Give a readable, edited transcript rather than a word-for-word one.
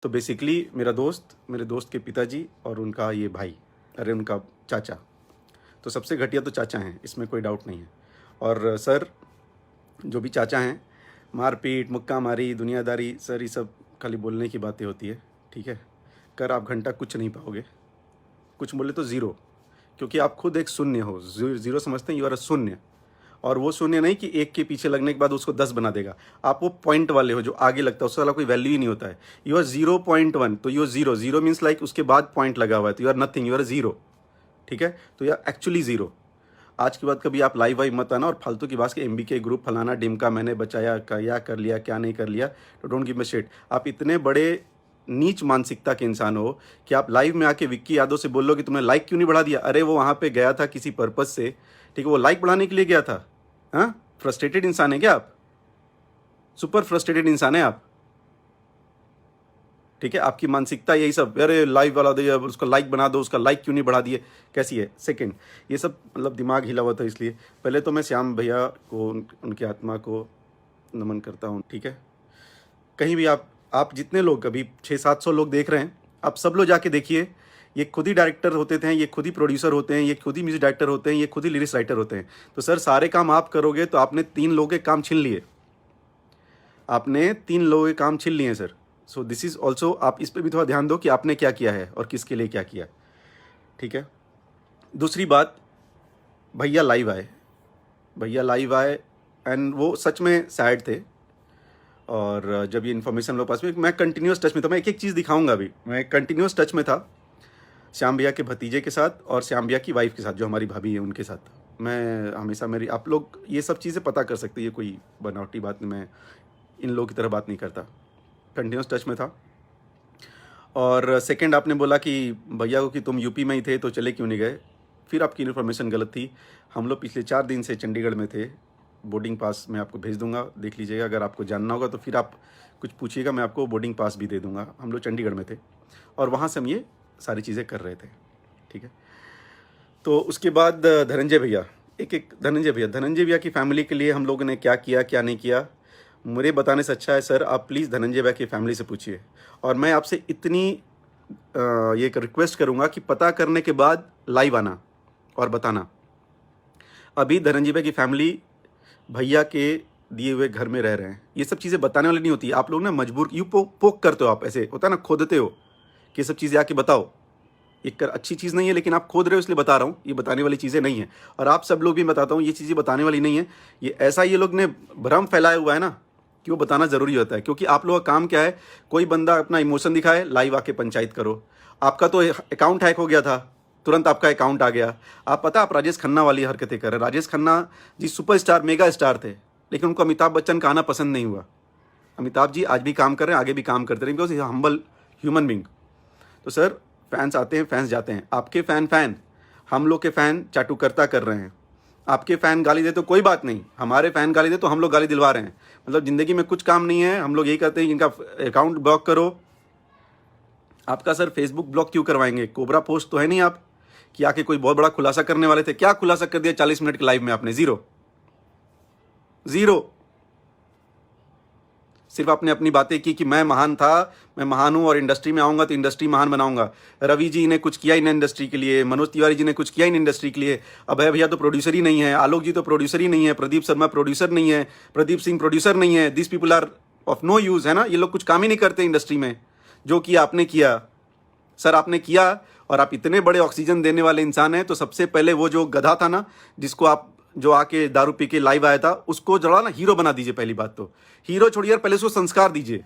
तो बेसिकली मेरे दोस्त के पिताजी और उनका ये भाई, अरे उनका चाचा, तो सबसे घटिया तो चाचा हैं, इसमें कोई डाउट नहीं है। और सर जो भी चाचा हैं, मारपीट, मुक्का मारी, दुनियादारी, सर ये सब खाली बोलने की बातें होती है, ठीक है। कर आप घंटा कुछ नहीं पाओगे, कुछ बोले तो ज़ीरो, क्योंकि आप खुद एक शून्य हो। ज़ीरो समझते हैं, यू आर अ शून्य। और वो शून्य नहीं कि एक के पीछे लगने के बाद उसको 10 बना देगा, आप वो पॉइंट वाले हो जो आगे लगता है, उससे वाला कोई वैल्यू ही नहीं होता है। यू आर 0.1, तो you are zero. Zero means like उसके बाद पॉइंट लगा हुआ है, तो you are nothing, you are zero, ठीक है। तो यू आर एक्चुअली ज़ीरो। आज के बाद कभी आप लाइव वाइव मत आना और फालतू की बात के MBK ग्रुप फलाना डिमका मैंने बचाया, क्या कर लिया क्या नहीं कर लिया, तो डोंट गिव मी शिट। आप इतने बड़े नीच मानसिकता के इंसान हो कि आप लाइव में आके विक्की यादव से बोल लो कि तुमने लाइक क्यों नहीं बढ़ा दिया। अरे वो वहाँ पे गया था किसी पर्पज़ से, ठीक है, वो लाइक बढ़ाने के लिए गया था। हाँ, फ्रस्ट्रेटेड इंसान है क्या आप? सुपर फ्रस्ट्रेटेड इंसान है आप, ठीक है। आपकी मानसिकता यही सब, अरे लाइव वाला दे, उसका लाइक बना दो, उसका लाइक क्यों नहीं बढ़ा दिए, कैसी है। सेकंड, ये सब मतलब दिमाग हिला हुआ था, इसलिए पहले तो मैं श्याम भैया को, उनकी आत्मा को नमन करता हूँ, ठीक है। कहीं भी आप जितने लोग, अभी 600-700 लोग देख रहे हैं, आप सब लोग जाके देखिए, ये खुद ही डायरेक्टर होते थे, ये खुद ही प्रोड्यूसर होते हैं, ये खुद ही म्यूजिक डायरेक्टर होते हैं, ये खुद ही लिरिक्स राइटर होते हैं। तो सर सारे काम आप करोगे तो आपने 3 लोगों के काम छीन लिए, आपने 3 लोगों के काम छीन लिए sir. So this is also, आप इस पर भी थोड़ा ध्यान दो कि आपने क्या किया है और किसके लिए क्या किया, ठीक है। दूसरी बात, भैया लाइव आए एंड वो सच में सैड थे। और जब ये इन्फॉर्मेशन लोग पास में, मैं कंटिन्यूस टच में था, मैं एक एक चीज़ दिखाऊंगा अभी, मैं कंटिन्यूस टच में था श्याम भैया के भतीजे के साथ और श्याम भैया की वाइफ के साथ, जो हमारी भाभी है उनके साथ। मैं हमेशा, मेरी, आप लोग ये सब चीज़ें पता कर सकते हैं, ये कोई बनावटी बात नहीं, मैं इन लोगों की तरह बात नहीं करता, कंटिन्यूस टच में था। और सेकंड, आपने बोला कि भैया को कि तुम यूपी में ही थे तो चले क्यों नहीं गए, फिर आपकी इन्फॉर्मेशन गलत थी। हम लोग पिछले 4 दिन से चंडीगढ़ में थे, बोर्डिंग पास मैं आपको भेज दूंगा, देख लीजिएगा। अगर आपको जानना होगा तो फिर आप कुछ पूछिएगा, मैं आपको बोर्डिंग पास भी दे दूंगा। हम लोग चंडीगढ़ में थे और वहाँ से हम ये सारी चीज़ें कर रहे थे, ठीक है। तो उसके बाद धनंजय भैया की फैमिली के लिए हम लोगों ने क्या किया क्या नहीं किया, मुझे बताने से अच्छा है सर आप प्लीज़ धनंजय भैया की फैमिली से पूछिए। और मैं आपसे इतनी ये एक रिक्वेस्ट करूँगा कि पता करने के बाद लाइव आना और बताना। अभी धनंजय भैया की फैमिली भैया के दिए हुए घर में रह रहे हैं, ये सब चीज़ें बताने वाली नहीं होती। आप लोग ना मजबूर, यू पोक करते हो, आप ऐसे होता है ना, खोदते हो कि ये सब चीज़ें आके बताओ। एक अच्छी चीज़ नहीं है, लेकिन आप खोद रहे हो इसलिए बता रहा हूँ, ये बताने वाली चीज़ें नहीं है। और आप सब लोग भी बताता हूँ, ये चीज़ें बताने वाली नहीं है। ये ऐसा ये लोग ने भ्रम फैलाया हुआ है ना कि वो बताना ज़रूरी होता है, क्योंकि आप लोगों का काम क्या है, कोई बंदा अपना इमोशन दिखाए, लाइव आके पंचायत करो। आपका तो अकाउंट हैक हो गया था, तुरंत आपका अकाउंट आ गया। आप पता, आप राजेश खन्ना वाली हरकतें कर रहे हैं। Rajesh Khanna ji superstar, mega star थे, लेकिन उनको अमिताभ बच्चन का आना पसंद नहीं हुआ। अमिताभ जी आज भी काम कर रहे हैं, आगे भी काम करते रहेंगे, बिकॉज हम्बल ह्यूमन बींग। तो सर फैंस आते हैं, फैंस जाते हैं। आपके फैन हम लोग के फ़ैन चाटुकर्ता कर रहे हैं। आपके फ़ैन गाली दे तो कोई बात नहीं, हमारे फ़ैन गाली दे तो हम लोग गाली दिलवा रहे हैं। मतलब ज़िंदगी में कुछ काम नहीं है, हम लोग यही कहते हैं कि इनका अकाउंट ब्लॉक करो। आपका सर फेसबुक ब्लॉक क्यों करवाएंगे? कोबरा पोस्ट तो है नहीं आप कि आके कोई बहुत बड़ा खुलासा करने वाले थे। क्या खुलासा कर दिया 40 मिनट के लाइव में आपने? ज़ीरो। सिर्फ आपने अपनी बातें की कि मैं महान था, मैं महान हूँ और इंडस्ट्री में आऊँगा तो इंडस्ट्री महान बनाऊंगा। रवि जी ने कुछ किया ही नहीं इंडस्ट्री के लिए, मनोज तिवारी जी ने कुछ किया ही नहीं इंडस्ट्री के लिए, अभय भैया तो प्रोड्यूसर ही नहीं है, आलोक जी तो प्रोड्यूसर ही नहीं है, प्रदीप शर्मा प्रोड्यूसर नहीं है, प्रदीप सिंह प्रोड्यूसर नहीं है। This people are of no use, है ना। ये लोग कुछ काम ही नहीं करते इंडस्ट्री में। जो किया आपने किया सर, आपने किया। और आप इतने बड़े ऑक्सीजन देने वाले इंसान हैं, तो सबसे पहले वो जो गधा था ना, जिसको आप जो आके दारू पी के लाइव आया था, उसको जरा ना हीरो बना दीजिए। पहली बात तो हीरो छोड़िए, पहले उसको संस्कार दीजिए।